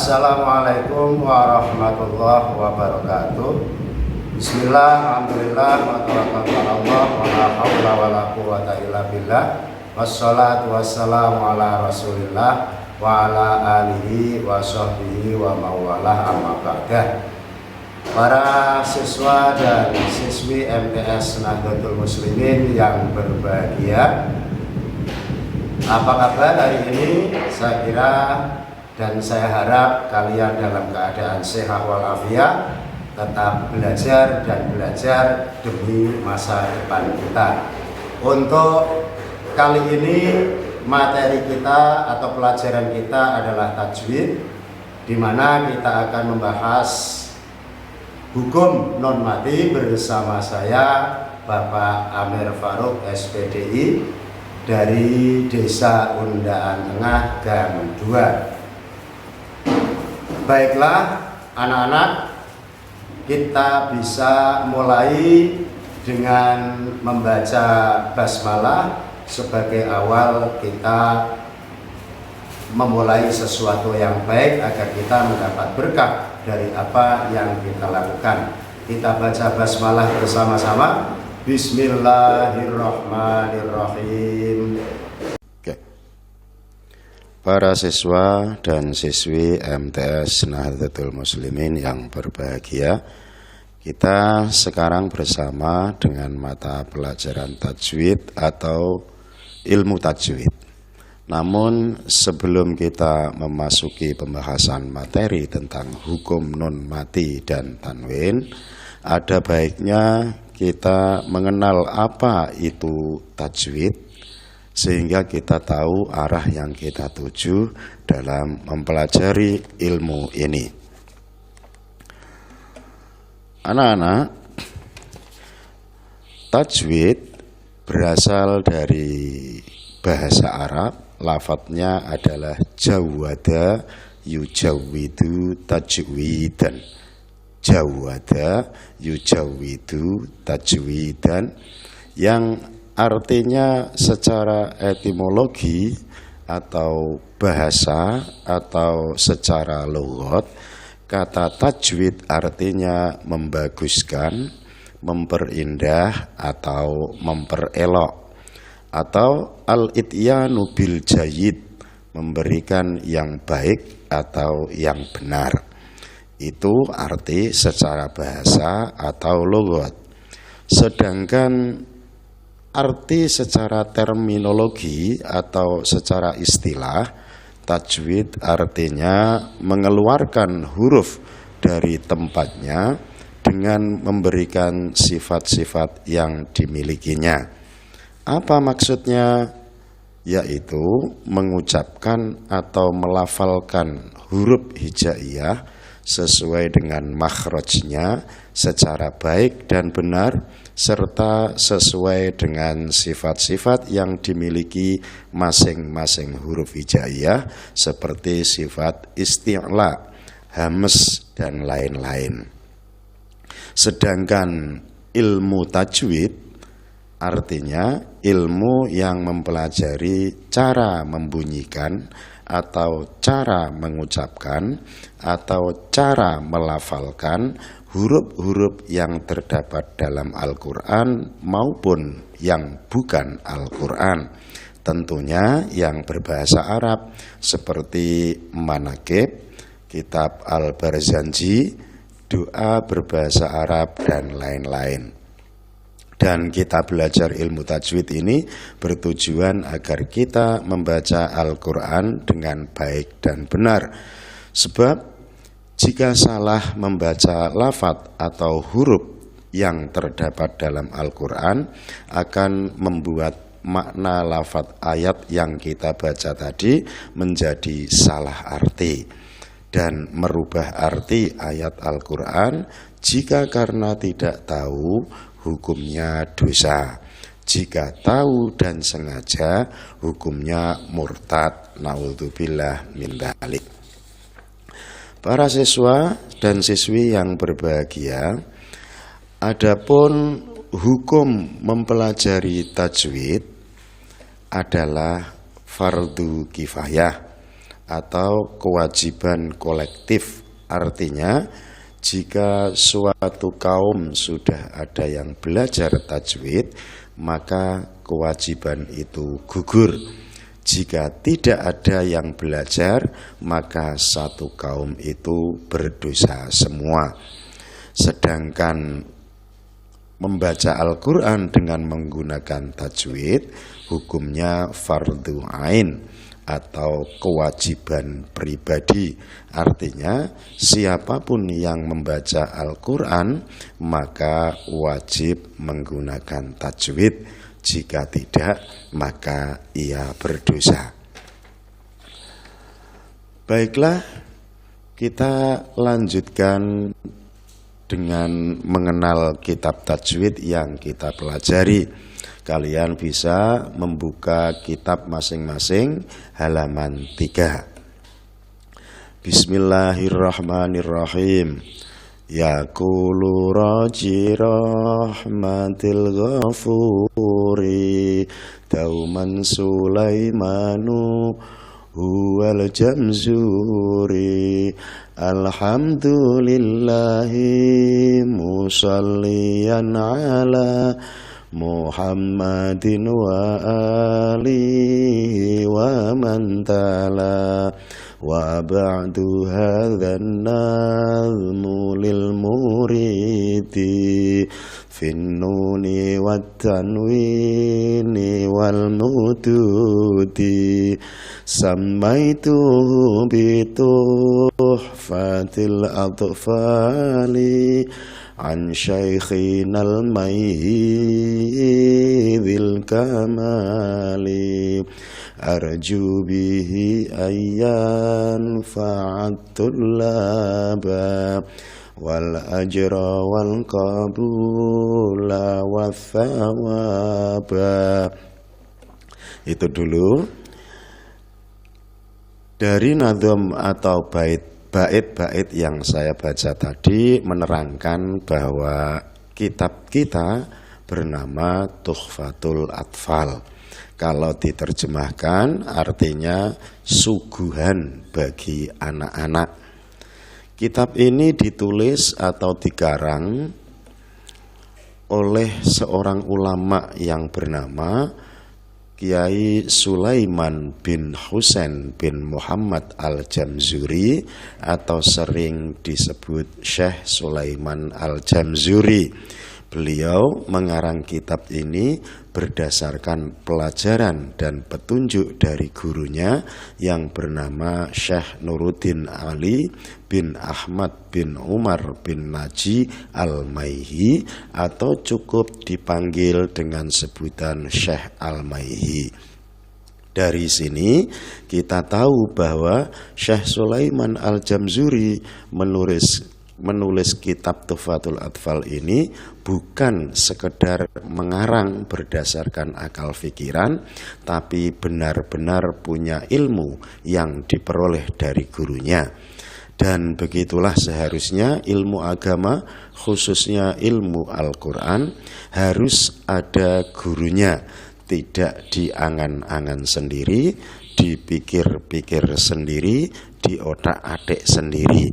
Assalamualaikum warahmatullahi wabarakatuh. Bismillah, alhamdulillah, wa tawakkaltu ala Allah, wa la haula wa la quwwata illa billah. Wassalatu wassalamu ala Rasulillah wa ala alihi wa sahbihi wa mawalah amma ba'dah. Para siswa dan siswi MTS Nahdlatul Muslimin yang berbahagia, apa kabar hari ini? Saya kira dan saya harap kalian dalam keadaan sehat walafiat, tetap belajar dan belajar demi masa depan kita. Untuk kali ini materi kita atau pelajaran kita adalah tajwid, di mana kita akan membahas hukum non mati bersama saya Bapak Amir Farouk SPDI dari Desa Undaan Tengah Gang 2. Baiklah anak-anak, kita bisa mulai dengan membaca basmalah sebagai awal kita memulai sesuatu yang baik agar kita mendapat berkah dari apa yang kita lakukan. Kita baca basmalah bersama-sama. Bismillahirrahmanirrahim. Para siswa dan siswi MTS Nahdlatul Muslimin yang berbahagia, kita sekarang bersama dengan mata pelajaran tajwid atau ilmu tajwid. Namun sebelum kita memasuki pembahasan materi tentang hukum nun mati dan tanwin, ada baiknya kita mengenal apa itu tajwid, sehingga kita tahu arah yang kita tuju dalam mempelajari ilmu ini. Anak-anak, tajwid berasal dari bahasa Arab. Lafadznya adalah jawada yujawwidu tajwidan. Jawada yujawwidu tajwidan, yang artinya secara etimologi atau bahasa atau secara lughat, kata tajwid artinya membaguskan, memperindah atau memperelok, atau al-ityanu bil jayyid, memberikan yang baik atau yang benar. Itu arti secara bahasa atau lughat. Sedangkan arti secara terminologi atau secara istilah, tajwid artinya mengeluarkan huruf dari tempatnya dengan memberikan sifat-sifat yang dimilikinya. Apa maksudnya? Yaitu mengucapkan atau melafalkan huruf hijaiyah sesuai dengan makhrajnya secara baik dan benar, serta sesuai dengan sifat-sifat yang dimiliki masing-masing huruf hijaiyah seperti sifat isti'la, hames, dan lain-lain. Sedangkan ilmu tajwid artinya ilmu yang mempelajari cara membunyikan atau cara mengucapkan atau cara melafalkan huruf-huruf yang terdapat dalam Al-Quran maupun yang bukan Al-Quran. Tentunya yang berbahasa Arab seperti manakib, kitab Al-Barzanji, doa berbahasa Arab, dan lain-lain. Dan kita belajar ilmu tajwid ini bertujuan agar kita membaca Al-Quran dengan baik dan benar. Sebab jika salah membaca lafadz atau huruf yang terdapat dalam Al-Quran akan membuat makna lafadz ayat yang kita baca tadi menjadi salah arti dan merubah arti ayat Al-Quran. Jika karena tidak tahu, hukumnya dosa. Jika tahu dan sengaja, hukumnya murtad. Naudzubillah min dzalik. Para siswa dan siswi yang berbahagia, adapun hukum mempelajari tajwid adalah fardu kifayah, atau kewajiban kolektif. Artinya jika suatu kaum sudah ada yang belajar tajwid, maka kewajiban itu gugur. Jika tidak ada yang belajar, maka satu kaum itu berdosa semua. Sedangkan membaca Al-Quran dengan menggunakan tajwid, hukumnya fardhu ain atau kewajiban pribadi. Artinya siapapun yang membaca Al-Quran maka wajib menggunakan tajwid. Jika tidak, maka ia berdosa. Baiklah, kita lanjutkan dengan mengenal kitab tajwid yang kita pelajari. Kalian bisa membuka kitab masing-masing halaman 3. Bismillahirrahmanirrahim. Yaqulu raji rahmatil ghafuri dauman Sulaimanu huwal jamzuri alhamdulillahi musalliyan ala Muhammadin wa alihi wa man tala wa ba'du hadzan nazmu lil muridi fin nuni wat tanwini wal mududi sammaituhu bi tuhfatil atfali an syaikhinal mayyidil kamali arju bihi ayyan fa'atul laba wal ajra wal qabula wa thawaba. Itu dulu dari nadham atau bait-bait yang saya baca tadi menerangkan bahwa kitab kita bernama Tuhfatul Atfal. Kalau diterjemahkan artinya suguhan bagi anak-anak. Kitab ini ditulis atau dikarang oleh seorang ulama yang bernama Kiai Sulaiman bin Husain bin Muhammad Al-Jamzuri atau sering disebut Syekh Sulaiman Al-Jamzuri. Beliau mengarang kitab ini berdasarkan pelajaran dan petunjuk dari gurunya yang bernama Syekh Nuruddin Ali bin Ahmad bin Umar bin Naji Al-Maihi atau cukup dipanggil dengan sebutan Syekh Al-Maihi. Dari sini kita tahu bahwa Syekh Sulaiman Al-Jamzuri menulis kitab Tuhfatul Atfal ini bukan sekedar mengarang berdasarkan akal pikiran, tapi benar-benar punya ilmu yang diperoleh dari gurunya. Dan begitulah seharusnya ilmu agama, khususnya ilmu Al-Quran, harus ada gurunya, tidak diangan-angan sendiri, dipikir-pikir sendiri, diotak-atik sendiri.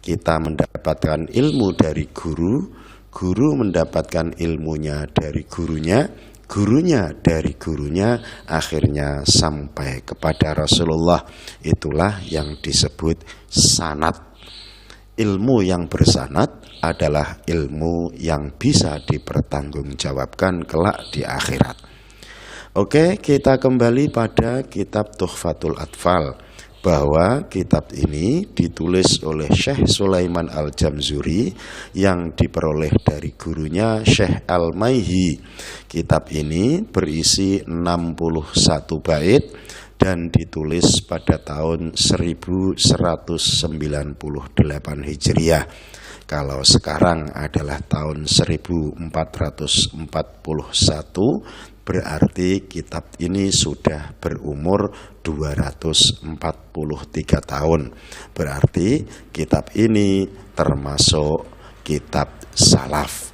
Kita mendapatkan ilmu dari guru, guru mendapatkan ilmunya dari gurunya, gurunya dari gurunya, akhirnya sampai kepada Rasulullah. Itulah yang disebut sanad. Ilmu yang bersanad adalah ilmu yang bisa dipertanggungjawabkan kelak di akhirat. Oke, kita kembali pada kitab Tuhfatul Atfal, bahwa kitab ini ditulis oleh Syekh Sulaiman Al-Jamzuri yang diperoleh dari gurunya Syekh Al-Maihi. Kitab ini berisi 61 bait dan ditulis pada tahun 1198 Hijriah. Kalau sekarang adalah tahun 1441, berarti kitab ini sudah berumur 243 tahun. Berarti kitab ini termasuk kitab salaf.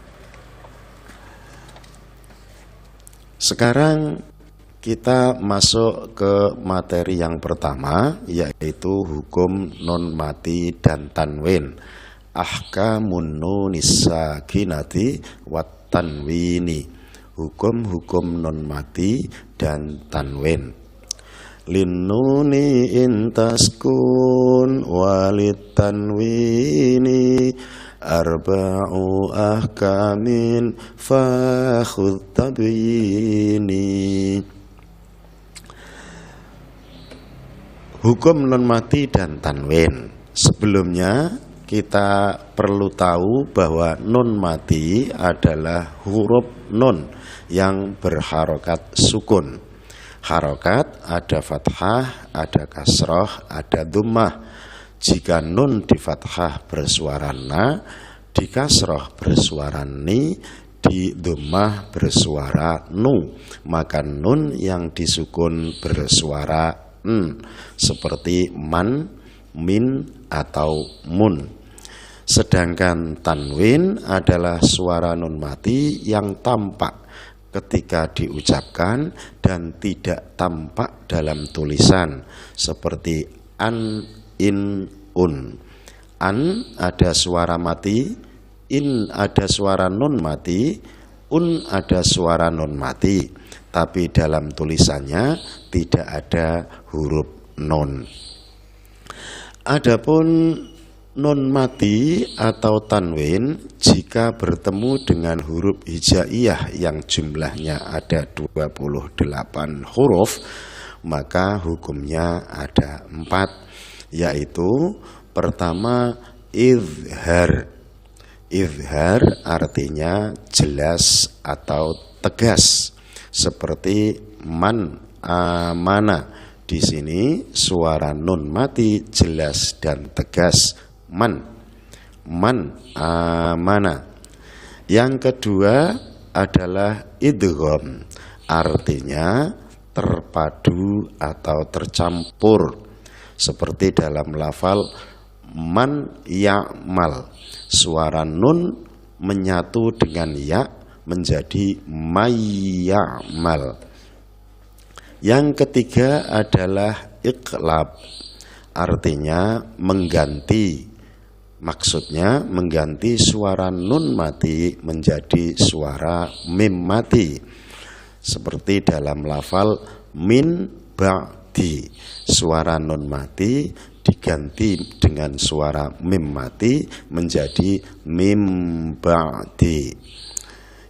Sekarang Kita masuk ke materi yang pertama, yaitu hukum non mati dan tanwin. Ahkamun nunis sakinati wat tanwini. Hukum-hukum non mati dan tanwin. Linnuni intaskun walit tanwini arba'u ahkamin fakhudh tabyini. Hukum non mati dan tanwin. Sebelumnya kita perlu tahu bahwa nun mati adalah huruf nun yang berharokat sukun. Harokat ada fathah, ada kasroh, ada dhammah. Jika nun di fathah bersuara na, di kasroh bersuara ni, di dhammah bersuara nu, maka nun yang disukun bersuara n, seperti man, min, atau mun. Sedangkan tanwin adalah suara nun mati yang tampak ketika diucapkan dan tidak tampak dalam tulisan, seperti an, in, un. An ada suara mati, in ada suara nun mati, un ada suara nun mati, tapi dalam tulisannya tidak ada huruf nun. Adapun nun mati atau tanwin jika bertemu dengan huruf hijaiyah yang jumlahnya ada 28 huruf, maka hukumnya ada 4, yaitu pertama izhar. Izhar artinya jelas atau tegas, seperti man amana. Di sini suara nun mati jelas dan tegas, man amana. Yang kedua adalah idgham, artinya terpadu atau tercampur, seperti dalam lafal man ya'mal. Suara nun menyatu dengan ya menjadi mayyamal. Yang ketiga adalah iqlab, artinya mengganti. Maksudnya mengganti suara nun mati menjadi suara mim mati, seperti dalam lafal min ba'di. Suara nun mati diganti dengan suara mim mati menjadi mim ba'di.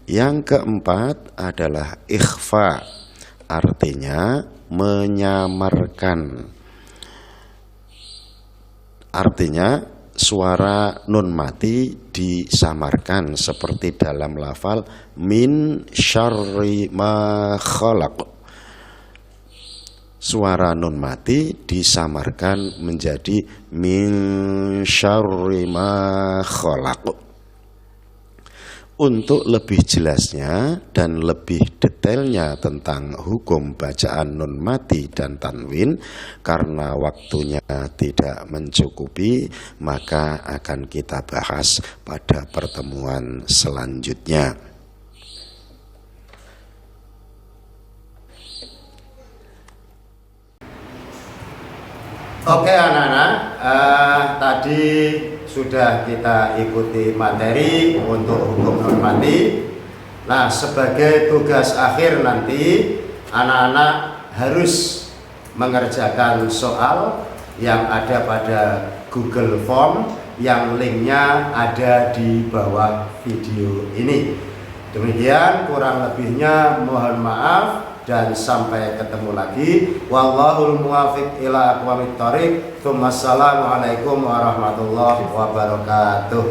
Yang keempat adalah ikhfa, artinya menyamarkan. Artinya suara nun mati disamarkan, seperti dalam lafal min syarri ma khalaq. Suara nun mati disamarkan menjadi min syarri ma khalaq. Untuk lebih jelasnya dan lebih detailnya tentang hukum bacaan nun mati dan tanwin, karena waktunya tidak mencukupi, maka akan kita bahas pada pertemuan selanjutnya. Oke anak-anak, tadi sudah kita ikuti materi untuk hukum non mati. Nah, sebagai tugas akhir nanti anak-anak harus mengerjakan soal yang ada pada Google Form yang linknya ada di bawah video ini. Demikian, kurang lebihnya mohon maaf dan sampai ketemu lagi. Wallahul muwaffiq ila aqwamit thoriq. Assalamualaikum warahmatullahi wabarakatuh.